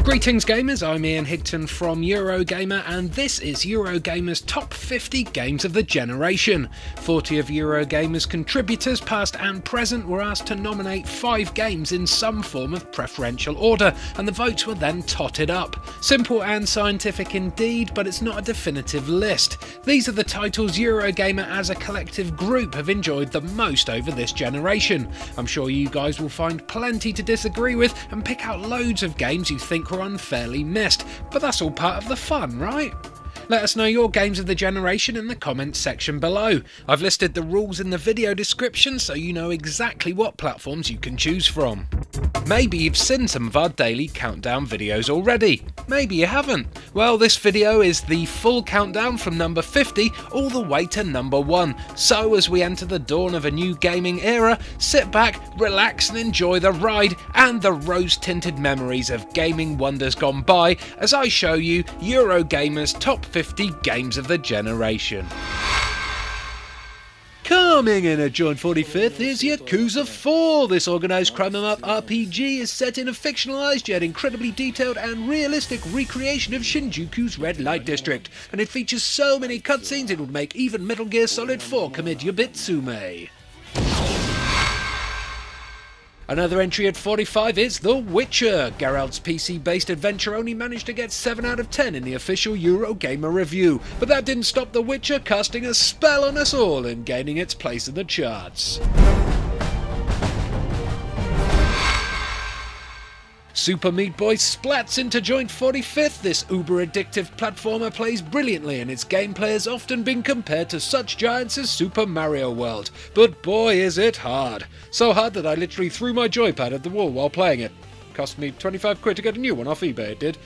Greetings gamers, I'm Ian Higton from Eurogamer and this is Eurogamer's top 50 games of the generation. 40 of Eurogamer's contributors, past and present, were asked to nominate 5 games in some form of preferential order and the votes were then totted up. Simple and scientific indeed, but it's not a definitive list. These are the titles Eurogamer as a collective group have enjoyed the most over this generation. I'm sure you guys will find plenty to disagree with and pick out loads of games you think were unfairly missed, but that's all part of the fun, right? Let us know your games of the generation in the comments section below. I've listed the rules in the video description so you know exactly what platforms you can choose from. Maybe you've seen some of our daily countdown videos already. Maybe you haven't. Well, this video is the full countdown from number 50 all the way to number 1. So as we enter the dawn of a new gaming era, sit back, relax and enjoy the ride and the rose-tinted memories of gaming wonders gone by as I show you Eurogamer's top 50 games of the generation. Coming in at joint 45th is Yakuza 4. This organised crime 'em up RPG is set in a fictionalised yet incredibly detailed and realistic recreation of Shinjuku's red light district, and it features so many cutscenes it would make even Metal Gear Solid 4 commit Yubitsume. Another entry at 45 is The Witcher. Geralt's PC-based adventure only managed to get 7 out of 10 in the official Eurogamer review, but that didn't stop The Witcher casting a spell on us all and gaining its place in the charts. Super Meat Boy splats into joint 45th. This uber-addictive platformer plays brilliantly and its gameplay has often been compared to such giants as Super Mario World. But boy is it hard. So hard that I literally threw my joypad at the wall while playing it. Cost me 25 quid to get a new one off eBay, it did.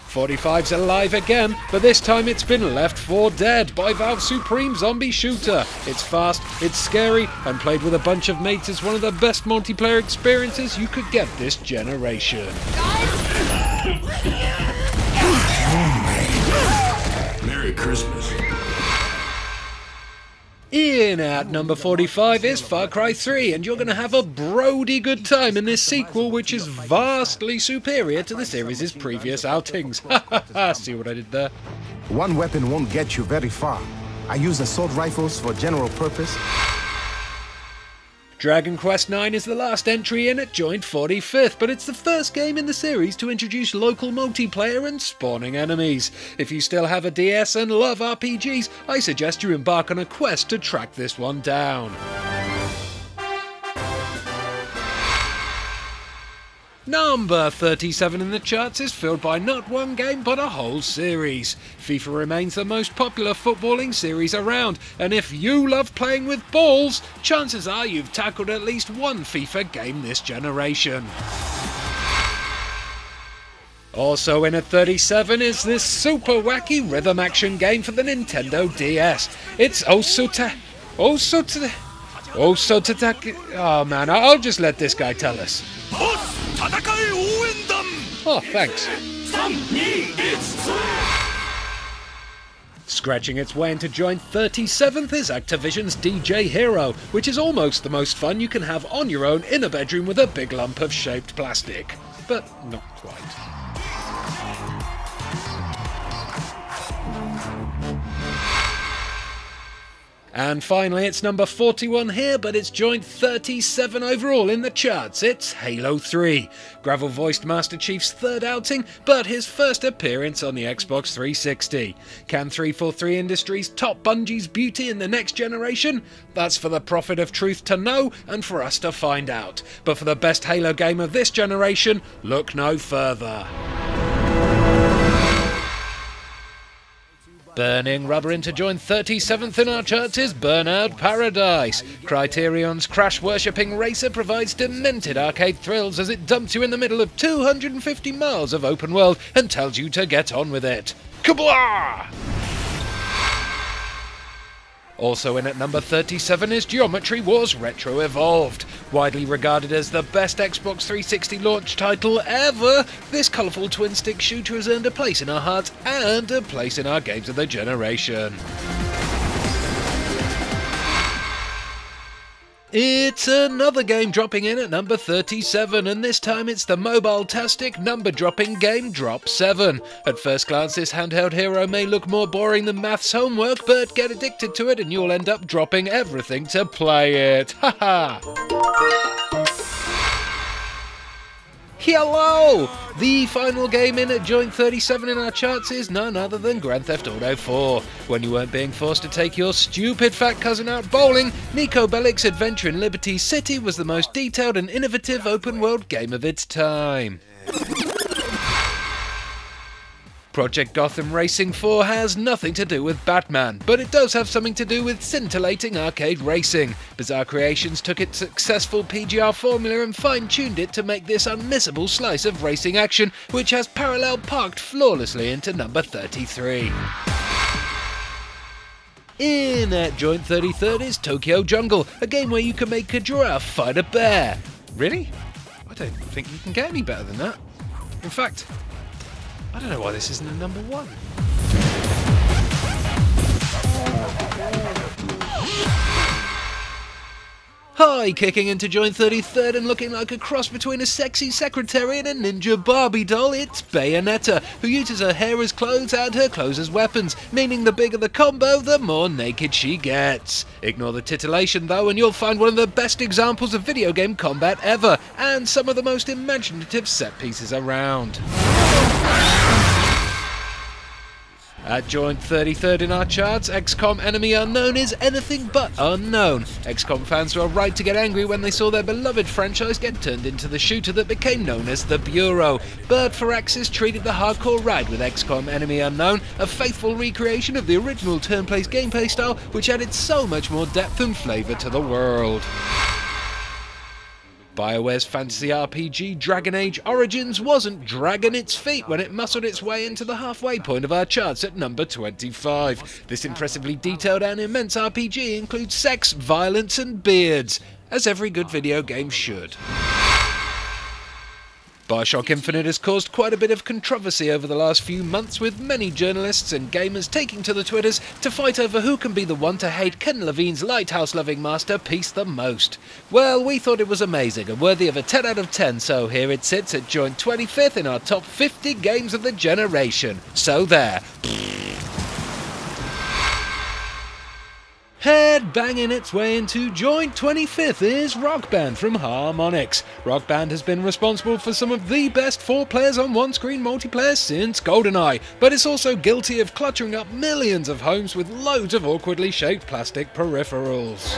45's alive again, but this time it's been left for dead by Valve's supreme zombie shooter. It's fast, it's scary, and played with a bunch of mates is one of the best multiplayer experiences you could get this generation. Merry Christmas. In at number 45 is Far Cry 3, and you're going to have a brody good time in this sequel which is vastly superior to the series' previous outings. See what I did there? One weapon won't get you very far. I use assault rifles for general purpose. Dragon Quest IX is the last entry in at joint 45th, but it's the first game in the series to introduce local multiplayer and spawning enemies. If you still have a DS and love RPGs, I suggest you embark on a quest to track this one down. Number 37 in the charts is filled by not one game but a whole series. FIFA remains the most popular footballing series around, and if you love playing with balls, chances are you've tackled at least one FIFA game this generation. Also in at 37 is this super wacky rhythm action game for the Nintendo DS. It's oh man, I'll just let this guy tell us. Oh, thanks. Scratching its way into joint 37th is Activision's DJ Hero, which is almost the most fun you can have on your own in a bedroom with a big lump of shaped plastic. But not quite. And finally, it's number 41 here, but it's joint 37 overall in the charts. It's Halo 3. Gravel-voiced Master Chief's third outing, but his first appearance on the Xbox 360. Can 343 Industries top Bungie's beauty in the next generation? That's for the prophet of truth to know and for us to find out. But for the best Halo game of this generation, look no further. Burning rubber into joint 37th in our charts is Burnout Paradise. Criterion's crash-worshipping racer provides demented arcade thrills as it dumps you in the middle of 250 miles of open world and tells you to get on with it. Kablah! Also in at number 37 is Geometry Wars Retro Evolved. Widely regarded as the best Xbox 360 launch title ever, this colourful twin-stick shooter has earned a place in our hearts and a place in our games of the generation. It's another game dropping in at number 37, and this time it's the mobile-tastic number-dropping game Drop 7. At first glance, this handheld hero may look more boring than maths homework, but get addicted to it and you'll end up dropping everything to play it. Haha! Hello! The final game in at joint 37 in our charts is none other than Grand Theft Auto 4. When you weren't being forced to take your stupid fat cousin out bowling, Nico Bellic's adventure in Liberty City was the most detailed and innovative open-world game of its time. Project Gotham Racing 4 has nothing to do with Batman, but it does have something to do with scintillating arcade racing. Bizarre Creations took its successful PGR formula and fine-tuned it to make this unmissable slice of racing action, which has parallel parked flawlessly into number 33. In at joint 33rd is Tokyo Jungle, a game where you can make a giraffe fight a bear. Really? I don't think you can get any better than that. In fact, I don't know why this isn't a number 1. Hi, kicking into joint 33rd and looking like a cross between a sexy secretary and a ninja Barbie doll, it's Bayonetta, who uses her hair as clothes and her clothes as weapons, meaning the bigger the combo, the more naked she gets. Ignore the titillation though and you'll find one of the best examples of video game combat ever, and some of the most imaginative set pieces around. At joint 33rd in our charts, XCOM Enemy Unknown is anything but unknown. XCOM fans were right to get angry when they saw their beloved franchise get turned into the shooter that became known as the Bureau. But Firaxis treated the hardcore ride with XCOM Enemy Unknown, a faithful recreation of the original turn-based gameplay style, which added so much more depth and flavour to the world. BioWare's fantasy RPG Dragon Age Origins wasn't dragging its feet when it muscled its way into the halfway point of our charts at number 25. This impressively detailed and immense RPG includes sex, violence and beards, as every good video game should. Bioshock Infinite has caused quite a bit of controversy over the last few months, with many journalists and gamers taking to the Twitters to fight over who can be the one to hate Ken Levine's lighthouse-loving masterpiece the most. Well, we thought it was amazing and worthy of a 10 out of 10, so here it sits at joint 25th in our top 50 games of the generation. So there. Head-banging its way into joint 25th is Rock Band from Harmonix. Rock Band has been responsible for some of the best 4 players on one-screen multiplayer since GoldenEye, but it's also guilty of cluttering up millions of homes with loads of awkwardly shaped plastic peripherals.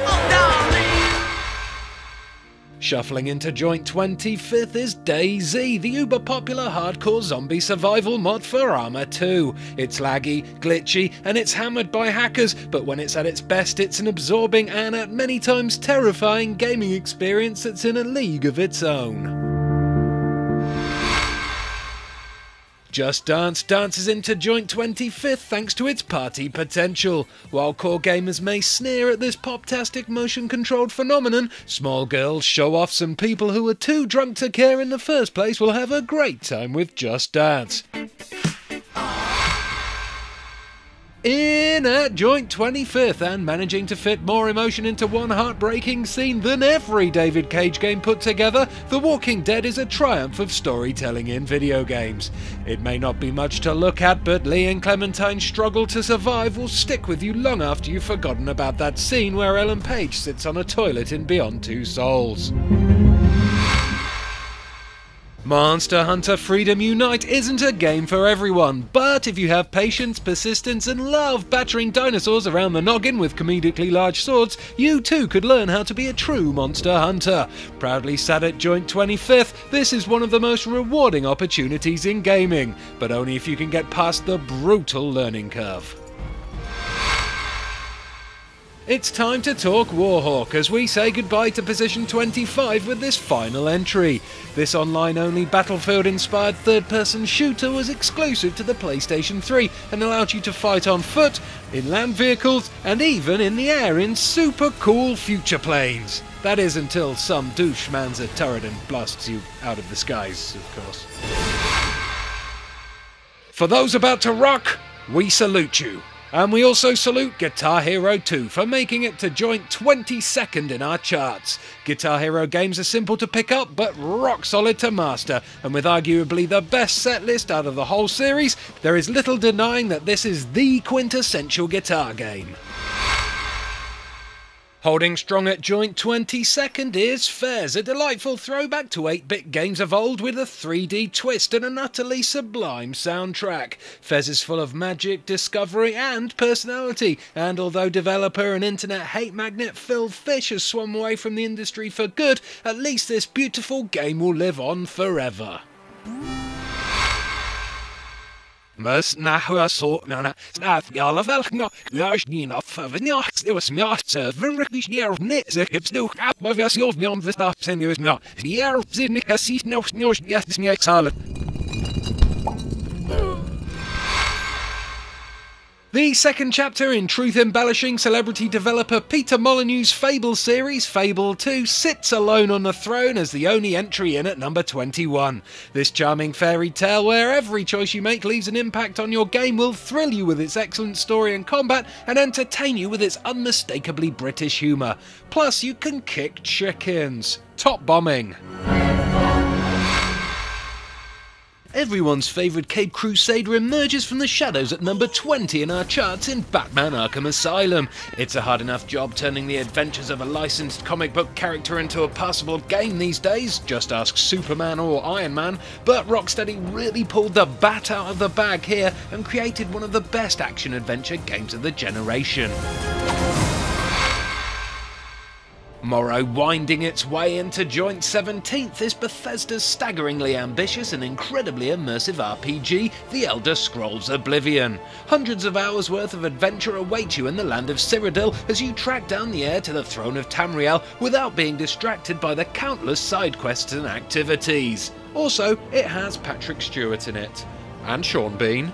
Shuffling into joint 25th is DayZ, the uber-popular hardcore zombie survival mod for Arma 2. It's laggy, glitchy, and it's hammered by hackers, but when it's at its best, it's an absorbing and at many times terrifying gaming experience that's in a league of its own. Just Dance dances into joint 25th thanks to its party potential. While core gamers may sneer at this pop-tastic motion-controlled phenomenon, small girls, show-offs and people who are too drunk to care in the first place will have a great time with Just Dance. In at joint 25th and managing to fit more emotion into one heartbreaking scene than every David Cage game put together, The Walking Dead is a triumph of storytelling in video games. It may not be much to look at, but Lee and Clementine's struggle to survive will stick with you long after you've forgotten about that scene where Ellen Page sits on a toilet in Beyond Two Souls. Monster Hunter Freedom Unite isn't a game for everyone, but if you have patience, persistence and love battering dinosaurs around the noggin with comedically large swords, you too could learn how to be a true monster hunter. Proudly sat at joint 25th, this is one of the most rewarding opportunities in gaming, but only if you can get past the brutal learning curve. It's time to talk Warhawk as we say goodbye to position 25 with this final entry. This online-only Battlefield-inspired third-person shooter was exclusive to the PlayStation 3 and allowed you to fight on foot, in land vehicles, and even in the air in super cool future planes. That is until some douche mans a turret and blasts you out of the skies, of course. For those about to rock, we salute you. And we also salute Guitar Hero 2 for making it to joint 22nd in our charts. Guitar Hero games are simple to pick up but rock solid to master, and with arguably the best set list out of the whole series, there is little denying that this is the quintessential guitar game. Holding strong at joint 22nd is Fez, a delightful throwback to 8-bit games of old with a 3D twist and an utterly sublime soundtrack. Fez is full of magic, discovery and personality, and although developer and internet hate magnet Phil Fish has swum away from the industry for good, at least this beautiful game will live on forever. Mas na hussorna snart alla välkna lösningar för njax det var smart server rekvisner nese uppstod att vad jag såg mig om för snart sen just nu. Fjär sinnika sit nog jättesnäxalet. The second chapter in truth-embellishing celebrity developer Peter Molyneux's Fable series, Fable 2, sits alone on the throne as the only entry in at number 21. This charming fairy tale, where every choice you make leaves an impact on your game, will thrill you with its excellent story and combat, and entertain you with its unmistakably British humour. Plus, you can kick chickens. Top bombing. Everyone's favourite Cape Crusader emerges from the shadows at number 20 in our charts in Batman Arkham Asylum. It's a hard enough job turning the adventures of a licensed comic book character into a passable game these days, just ask Superman or Iron Man, but Rocksteady really pulled the bat out of the bag here and created one of the best action-adventure games of the generation. Morrow winding its way into joint 17th is Bethesda's staggeringly ambitious and incredibly immersive RPG, The Elder Scrolls Oblivion. Hundreds of hours worth of adventure await you in the land of Cyrodiil as you track down the heir to the throne of Tamriel without being distracted by the countless side quests and activities. Also, it has Patrick Stewart in it. And Sean Bean.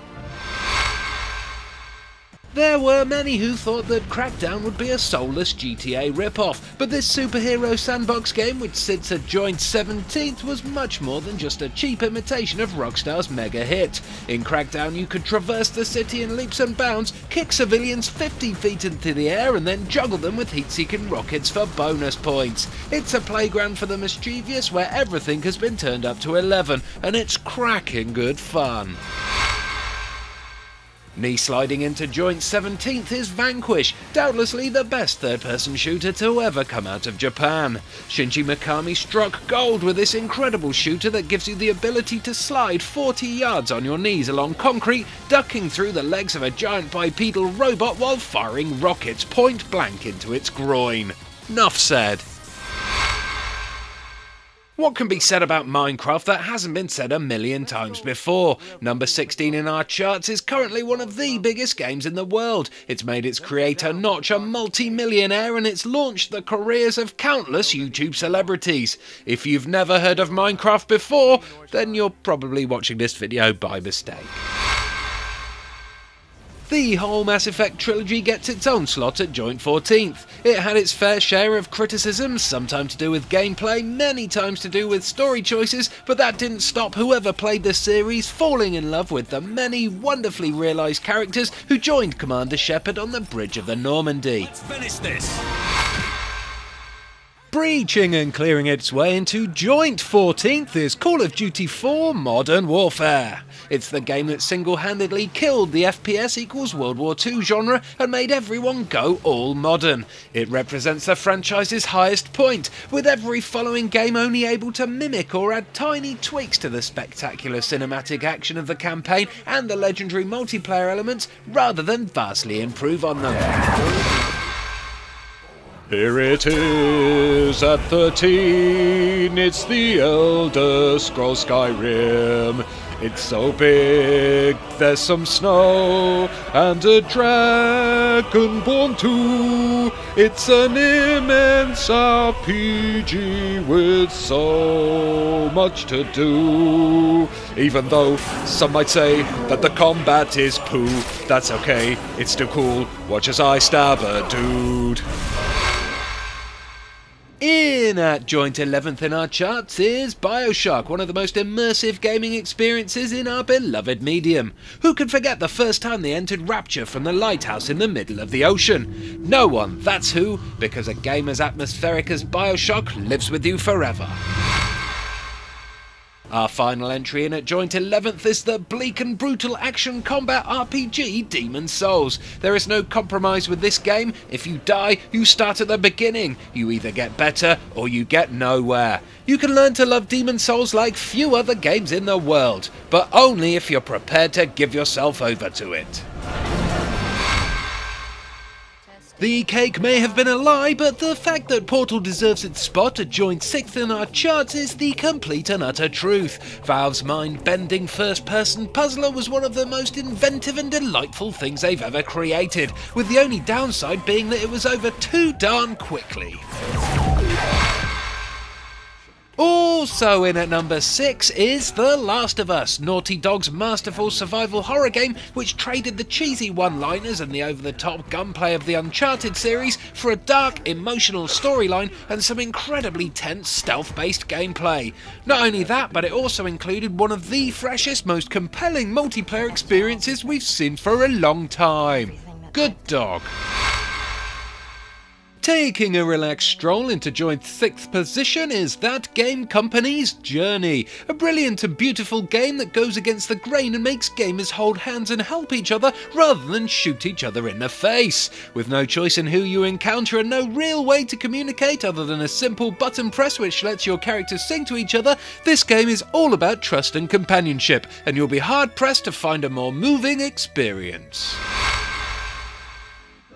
There were many who thought that Crackdown would be a soulless GTA rip-off, but this superhero sandbox game, which sits at joint 17th, was much more than just a cheap imitation of Rockstar's mega hit. In Crackdown you could traverse the city in leaps and bounds, kick civilians 50 feet into the air and then juggle them with heat-seeking rockets for bonus points. It's a playground for the mischievous where everything has been turned up to 11, and it's cracking good fun. Knee sliding into joint 17th is Vanquish, doubtlessly the best third-person shooter to ever come out of Japan. Shinji Mikami struck gold with this incredible shooter that gives you the ability to slide 40 yards on your knees along concrete, ducking through the legs of a giant bipedal robot while firing rockets point blank into its groin. Nuff said. What can be said about Minecraft that hasn't been said a million times before? Number 16 in our charts is currently one of the biggest games in the world. It's made its creator Notch a multi-millionaire and it's launched the careers of countless YouTube celebrities. If you've never heard of Minecraft before, then you're probably watching this video by mistake. The whole Mass Effect trilogy gets its own slot at joint 14th. It had its fair share of criticisms, sometimes to do with gameplay, many times to do with story choices, but that didn't stop whoever played the series falling in love with the many wonderfully realised characters who joined Commander Shepard on the bridge of the Normandy. Let's finish this. Breaching and clearing its way into joint 14th is Call of Duty 4 Modern Warfare. It's the game that single-handedly killed the FPS equals World War II genre and made everyone go all modern. It represents the franchise's highest point, with every following game only able to mimic or add tiny tweaks to the spectacular cinematic action of the campaign and the legendary multiplayer elements, rather than vastly improve on them. Here it is at 13, it's the Elder Scrolls Skyrim. It's so big, there's some snow, and a dragonborn too. It's an immense RPG with so much to do. Even though some might say that the combat is poo, that's okay, it's still cool. Watch as I stab a dude. In at joint 11th in our charts is BioShock, one of the most immersive gaming experiences in our beloved medium. Who could forget the first time they entered Rapture from the lighthouse in the middle of the ocean? No one, that's who, because a game as atmospheric as BioShock lives with you forever. Our final entry in at joint 11th is the bleak and brutal action combat RPG Demon's Souls. There is no compromise with this game. If you die, you start at the beginning. You either get better or you get nowhere. You can learn to love Demon's Souls like few other games in the world, but only if you're prepared to give yourself over to it. The cake may have been a lie, but the fact that Portal deserves its spot at joint 6th in our charts is the complete and utter truth. Valve's mind-bending first-person puzzler was one of the most inventive and delightful things they've ever created, with the only downside being that it was over too darn quickly. Also in at number 6 is The Last of Us, Naughty Dog's masterful survival horror game which traded the cheesy one-liners and the over-the-top gunplay of the Uncharted series for a dark, emotional storyline and some incredibly tense stealth-based gameplay. Not only that, but it also included one of the freshest, most compelling multiplayer experiences we've seen for a long time. Good dog. Taking a relaxed stroll into joint 6th position is That Game Company's Journey, a brilliant and beautiful game that goes against the grain and makes gamers hold hands and help each other rather than shoot each other in the face. With no choice in who you encounter and no real way to communicate other than a simple button press which lets your characters sing to each other, this game is all about trust and companionship, and you'll be hard pressed to find a more moving experience.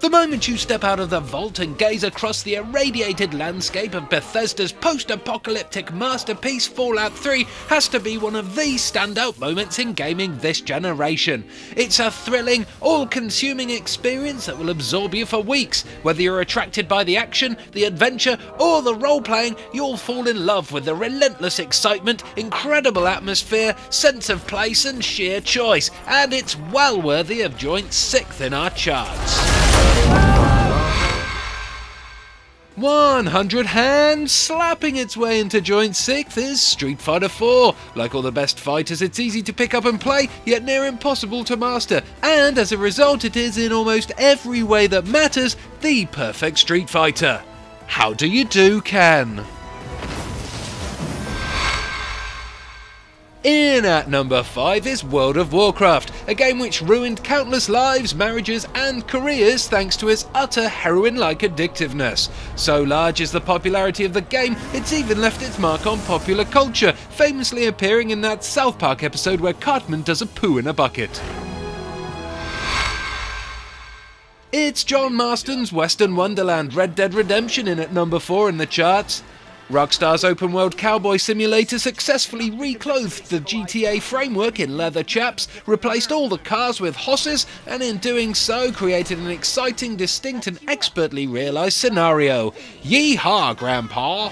The moment you step out of the vault and gaze across the irradiated landscape of Bethesda's post-apocalyptic masterpiece Fallout 3 has to be one of the standout moments in gaming this generation. It's a thrilling, all-consuming experience that will absorb you for weeks. Whether you're attracted by the action, the adventure, or the role-playing, you'll fall in love with the relentless excitement, incredible atmosphere, sense of place and sheer choice, and it's well worthy of joint 6th in our charts. 100 hands slapping its way into joint 6th is Street Fighter 4. Like all the best fighters, it's easy to pick up and play, yet near impossible to master, and as a result it is in almost every way that matters the perfect Street Fighter. How do you do, Ken? In at number 5 is World of Warcraft, a game which ruined countless lives, marriages and careers thanks to its utter heroin-like addictiveness. So large is the popularity of the game, it's even left its mark on popular culture, famously appearing in that South Park episode where Cartman does a poo in a bucket. It's John Marston's Western Wonderland Red Dead Redemption in at number 4 in the charts. Rockstar's open-world cowboy simulator successfully reclothed the GTA framework in leather chaps, replaced all the cars with hosses, and in doing so created an exciting, distinct and expertly realised scenario. Yeehaw, Grandpa!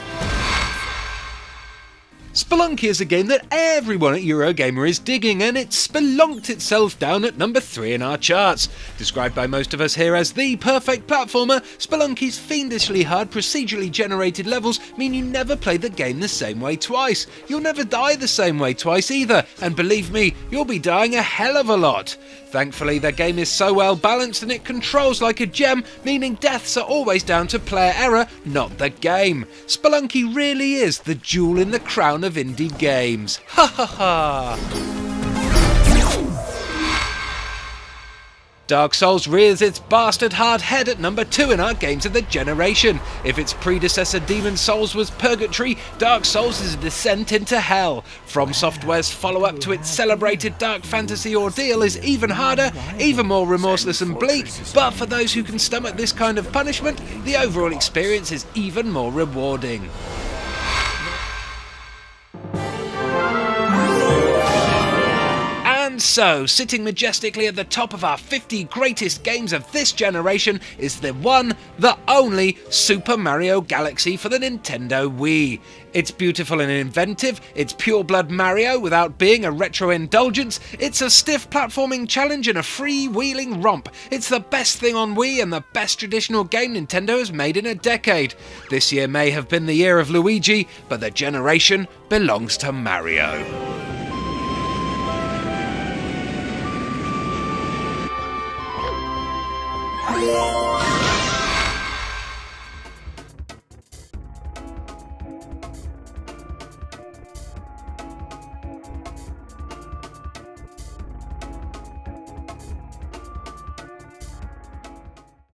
Spelunky is a game that everyone at Eurogamer is digging, and it spelunked itself down at number 3 in our charts. Described by most of us here as the perfect platformer, Spelunky's fiendishly hard procedurally generated levels mean you never play the game the same way twice. You'll never die the same way twice either, and believe me, you'll be dying a hell of a lot. Thankfully, the game is so well balanced and it controls like a gem, meaning deaths are always down to player error, not the game. Spelunky really is the jewel in the crown of indie games. Ha ha ha! Dark Souls rears its bastard hard head at number 2 in our games of the generation. If its predecessor Demon's Souls was purgatory, Dark Souls is a descent into hell. From Software's follow-up to its celebrated dark fantasy ordeal is even harder, even more remorseless and bleak, but for those who can stomach this kind of punishment, the overall experience is even more rewarding. So, sitting majestically at the top of our 50 greatest games of this generation is the one, the only Super Mario Galaxy for the Nintendo Wii. It's beautiful and inventive, it's pure-blood Mario without being a retro indulgence, it's a stiff platforming challenge and a free-wheeling romp. It's the best thing on Wii and the best traditional game Nintendo has made in a decade. This year may have been the year of Luigi, but the generation belongs to Mario.